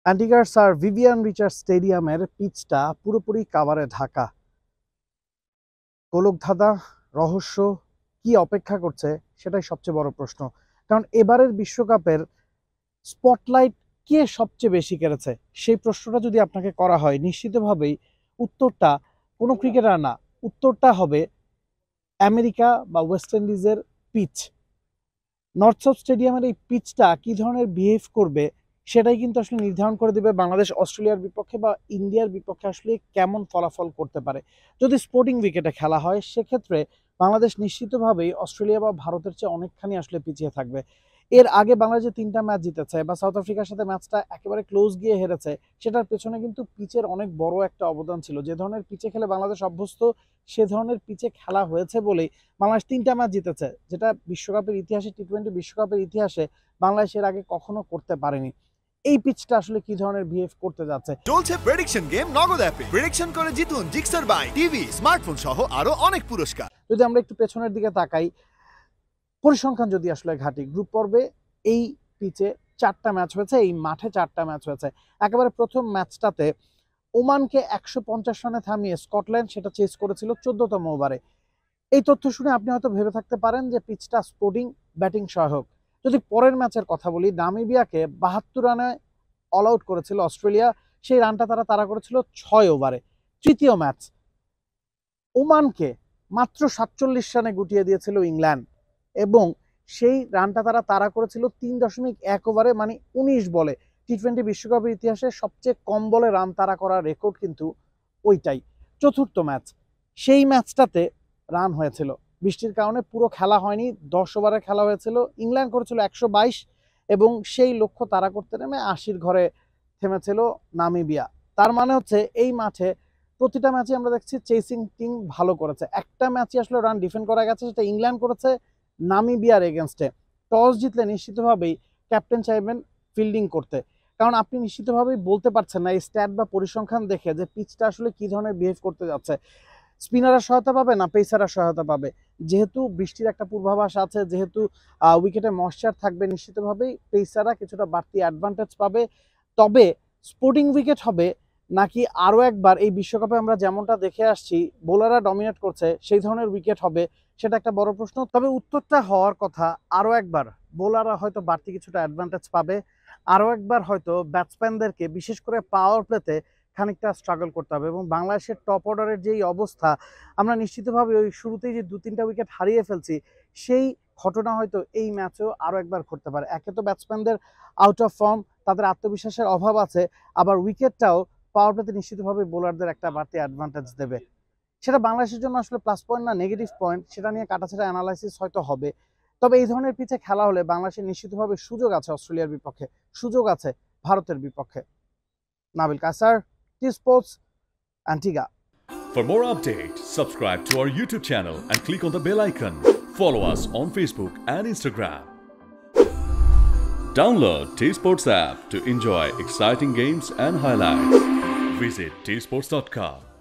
অ্যান্টিগার sir Vivian Richard স্টেডিয়ামের পিচটা পুরোপুরি কাভারে ঢাকা। গোলকধাঁধা, রহস্য কি অপেক্ষা করছে সেটাই সবচেয়ে বড় প্রশ্ন। কারণ এবারের বিশ্বকাপের স্পটলাইট কে সবচেয়ে বেশি কেড়েছে সেই প্রশ্নটা যদি আপনাকে করা হয়, নিশ্চিতভাবেই উত্তরটা কোনো ক্রিকেটার না, উত্তরটা হবে আমেরিকা বা ওয়েস্ট ইন্ডিজের পিচ। নর্থ সাউথ স্টেডিয়ামের এই পিচটা কি ধরনের বিহেভ করবে সেটাই কিন্তু আসলে নির্ধারণ করে দেবে বাংলাদেশ অস্ট্রেলিয়ার বিপক্ষে বা ইন্ডিয়ার বিপক্ষে আসলে কেমন ফলাফল করতে পারে। যদি স্পোর্টিং উইকেটে খেলা হয় সেক্ষেত্রে বাংলাদেশ নিশ্চিতভাবেই অস্ট্রেলিয়া বা ভারতের চেয়ে অনেকখানি আসলে পিছিয়ে থাকবে। এর আগে বাংলাদেশ যে 3টা ম্যাচ জিতেছে বা সাউথ আফ্রিকার সাথে ম্যাচটা একেবারে ক্লোজ গিয়ে হেরেছে, সেটার পেছনে কিন্তু পিচের অনেক বড় একটা অবদান ছিল। যে ধরনের পিচে খেলে বাংলাদেশ অভ্যস্ত, সে ধরনের পিচে খেলা হয়েছে বলেই বাংলাদেশ 3টা ম্যাচ জিতেছে, যেটা বিশ্বকাপের ইতিহাসে, টি-20 বিশ্বকাপের ইতিহাসে বাংলাদেশের আগে কখনো করতে পারেনি। এই পিচটা আসলে কি ধরনের বিহেভ করতে যাচ্ছে। চলছে প্রেডিকশন গেম নগদ অ্যাপে। প্রেডিকশন করে জিতুন জিক্সার বাইক, টিভি, স্মার্টফোন সহ আরো অনেক পুরস্কার। যদি আমরা একটু পেছনের দিকে তাকাই, পরিসংখ্যান যদি আসলে ঘাটি, গ্রুপ পর্বে এই পিচে 4টা ম্যাচ হয়েছে, এই মাঠে 4টা ম্যাচ হয়েছে। একেবারে প্রথম ম্যাচটাতে ওমানকে 150 রানে থামিয়ে স্কটল্যান্ড সেটা চেস করেছিল 14তম ওভারে। এই তথ্য শুনে আপনি হয়তো ভেবে থাকতে পারেন যে পিচটা স্পোর্টিং ব্যাটিং সহায়ক। যদি পরের ম্যাচের কথা বলি, নামিবিয়াকে 72 রানে অল আউট করেছিল অস্ট্রেলিয়া, সেই রানটা তারা করেছিল 6 ওভারে। তৃতীয় ম্যাচ ওমানকে মাত্র 47 রানে গুটিয়ে দিয়েছিল ইংল্যান্ড, এবং সেই রানটা তারা করেছিল 3.1 ওভারে, মানে 19 বলে। টি-20 বিশ্বকাপের ইতিহাসে সবচেয়ে কম বলে রান তারা করার রেকর্ড কিন্তু ওইটাই। চতুর্থ ম্যাচ, সেই ম্যাচটাতে রান হয়েছিল, বৃষ্টির কারণে পুরো খেলা হয়নি, 10 ওভারে খেলা হয়েছিল। ইংল্যান্ড করেছিল 122, এবং সেই লক্ষ্য তারা করতে নেমে 80-র ঘরে থেমেছিল নামিবিয়া। তার মানে হচ্ছে এই মাঠে প্রতিটা ম্যাচে আমরা দেখছি চেসিং টিম ভালো করেছে। একটা ম্যাচে আসলে রান ডিফেন্ড করা গেছে, সেটা ইংল্যান্ড করেছে নামিবিয়ার এগেনস্টে। টস জিতলে নিশ্চিতভাবেই ক্যাপ্টেন চাইবেন ফিল্ডিং করতে, কারণ আপনি নিশ্চিতভাবেই বলতে পারছেন না এই স্ট্যাট বা পরিসংখ্যান দেখে যে পিচটা আসলে কি ধরনের বিহেভ করতে যাচ্ছে। স্পিনাররা সহায়তা পাবে না পেসাররা সহায়তা পাবে। যেহেতু বৃষ্টির একটা পূর্বাভাস আছে, যেহেতু উইকেটে ময়েশ্চার থাকবে, নিশ্চিতভাবেই পেসাররা কিছুটা বাড়তি অ্যাডভান্টেজ পাবে। তবে স্পোর্টিং উইকেট হবে নাকি আরও একবার এই বিশ্বকাপে আমরা যেমনটা দেখে আসছি বোলাররা ডমিনেট করছে সেই ধরনের উইকেট হবে, সেটা একটা বড় প্রশ্ন। তবে উত্তরটা হওয়ার কথা আরও একবার বোলাররা হয়তো বাড়তি কিছুটা অ্যাডভান্টেজ পাবে, আরও একবার হয়তো ব্যাটসম্যানদেরকে বিশেষ করে পাওয়ার প্লেতে খানিকটা স্ট্রাগল করতে হবে। এবং বাংলাদেশের টপ অর্ডারের যেই অবস্থা, আমরা নিশ্চিতভাবে ওই শুরুতেই যে 2-3টা উইকেট হারিয়ে ফেলছি, সেই ঘটনা হয়তো এই ম্যাচেও আরও একবার ঘটতে পারে। একে তো ব্যাটসম্যানদের আউট অফ ফর্ম, তাদের আত্মবিশ্বাসের অভাব আছে, আবার উইকেটটাও পাওয়ার প্লেতে নিশ্চিতভাবে বোলারদের একটা বাড়তি অ্যাডভান্টেজ দেবে। সেটা বাংলাদেশের জন্য আসলে প্লাস পয়েন্ট না নেগেটিভ পয়েন্ট, সেটা নিয়ে কাটাছেড়া অ্যানালাইসিস হয়তো হবে। তবে এই ধরনের পিচে খেলা হলে বাংলাদেশের নিশ্চিতভাবে সুযোগ আছে অস্ট্রেলিয়ার বিপক্ষে, সুযোগ আছে ভারতের বিপক্ষে। Nabil কাসার, T-Sports, Antigua. For more updates, subscribe to our YouTube channel and click on the bell icon. Follow us on Facebook and Instagram. Download T-Sports app to enjoy exciting games and highlights. Visit tsports.com.